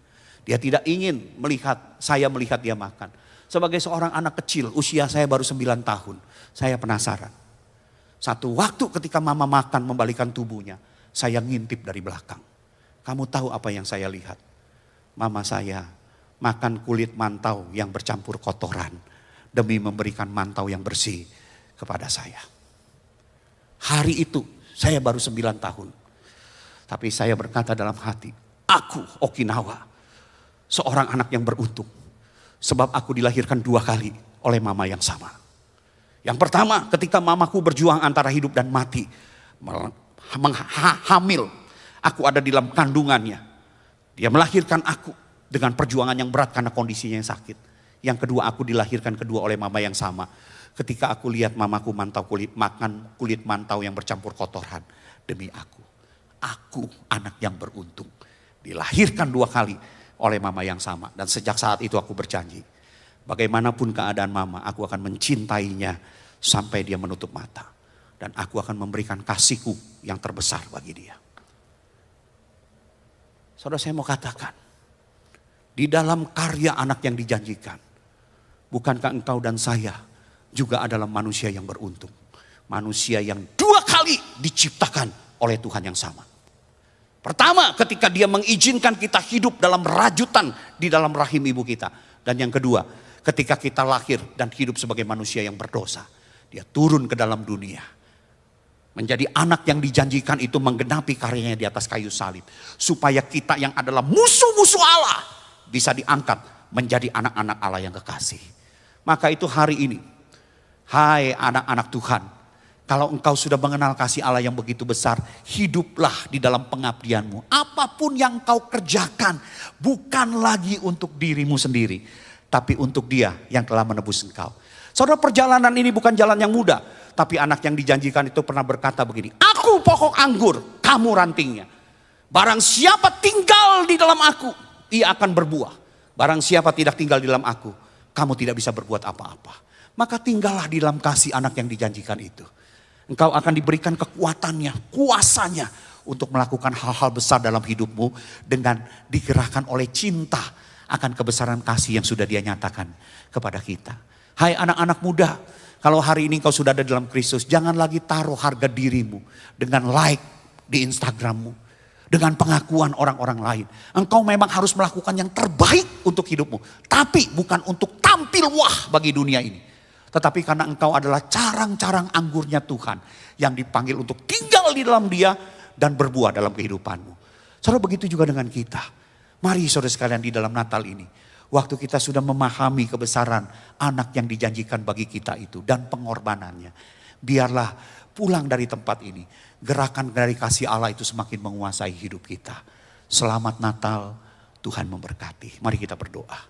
Dia tidak ingin saya melihat dia makan. Sebagai seorang anak kecil, usia saya baru 9 tahun, saya penasaran. Satu waktu ketika mama makan membalikan tubuhnya, saya ngintip dari belakang. Kamu tahu apa yang saya lihat? Mama saya makan kulit mantau yang bercampur kotoran demi memberikan mantau yang bersih kepada saya. Hari itu saya baru 9 tahun. Tapi saya berkata dalam hati, aku Okinawa, seorang anak yang beruntung. Sebab aku dilahirkan 2 kali oleh mama yang sama. Yang pertama ketika mamaku berjuang antara hidup dan mati. Hamil, aku ada di dalam kandungannya. Dia melahirkan aku dengan perjuangan yang berat karena kondisinya yang sakit. Yang kedua aku dilahirkan kedua oleh mama yang sama. Ketika aku lihat mamaku makan kulit mantau yang bercampur kotoran demi aku. Aku anak yang beruntung. Dilahirkan 2 kali oleh mama yang sama. Dan sejak saat itu aku berjanji. Bagaimanapun keadaan mama, aku akan mencintainya sampai dia menutup mata. Dan aku akan memberikan kasihku yang terbesar bagi dia. Saudara, saya mau katakan. Di dalam karya anak yang dijanjikan. Bukankah engkau dan saya juga adalah manusia yang beruntung. Manusia yang 2 kali diciptakan oleh Tuhan yang sama. Pertama ketika dia mengizinkan kita hidup dalam rajutan di dalam rahim ibu kita. Dan yang kedua ketika kita lahir dan hidup sebagai manusia yang berdosa. Dia turun ke dalam dunia. Menjadi anak yang dijanjikan itu menggenapi karyanya di atas kayu salib. Supaya kita yang adalah musuh-musuh Allah bisa diangkat menjadi anak-anak Allah yang kekasih. Maka itu hari ini. Hai anak-anak Tuhan, kalau engkau sudah mengenal kasih Allah yang begitu besar, hiduplah di dalam pengabdianmu. Apapun yang kau kerjakan, bukan lagi untuk dirimu sendiri, tapi untuk Dia yang telah menebus engkau. Saudara, perjalanan ini bukan jalan yang mudah, tapi anak yang dijanjikan itu pernah berkata begini, aku pokok anggur, kamu rantingnya. Barang siapa tinggal di dalam aku, ia akan berbuah. Barang siapa tidak tinggal di dalam aku, kamu tidak bisa berbuat apa-apa. Maka tinggallah di dalam kasih anak yang dijanjikan itu. Engkau akan diberikan kekuatannya, kuasanya untuk melakukan hal-hal besar dalam hidupmu dengan digerakkan oleh cinta akan kebesaran kasih yang sudah Dia nyatakan kepada kita. Hai anak-anak muda, kalau hari ini kau sudah ada dalam Kristus, jangan lagi taruh harga dirimu dengan like di Instagrammu, dengan pengakuan orang-orang lain. Engkau memang harus melakukan yang terbaik untuk hidupmu, tapi bukan untuk tampil wah bagi dunia ini. Tetapi karena engkau adalah carang-carang anggurnya Tuhan yang dipanggil untuk tinggal di dalam Dia dan berbuah dalam kehidupanmu. Saudara, begitu juga dengan kita. Mari saudara sekalian di dalam Natal ini. Waktu kita sudah memahami kebesaran anak yang dijanjikan bagi kita itu dan pengorbanannya. Biarlah pulang dari tempat ini. Gerakan dari kasih Allah itu semakin menguasai hidup kita. Selamat Natal, Tuhan memberkati. Mari kita berdoa.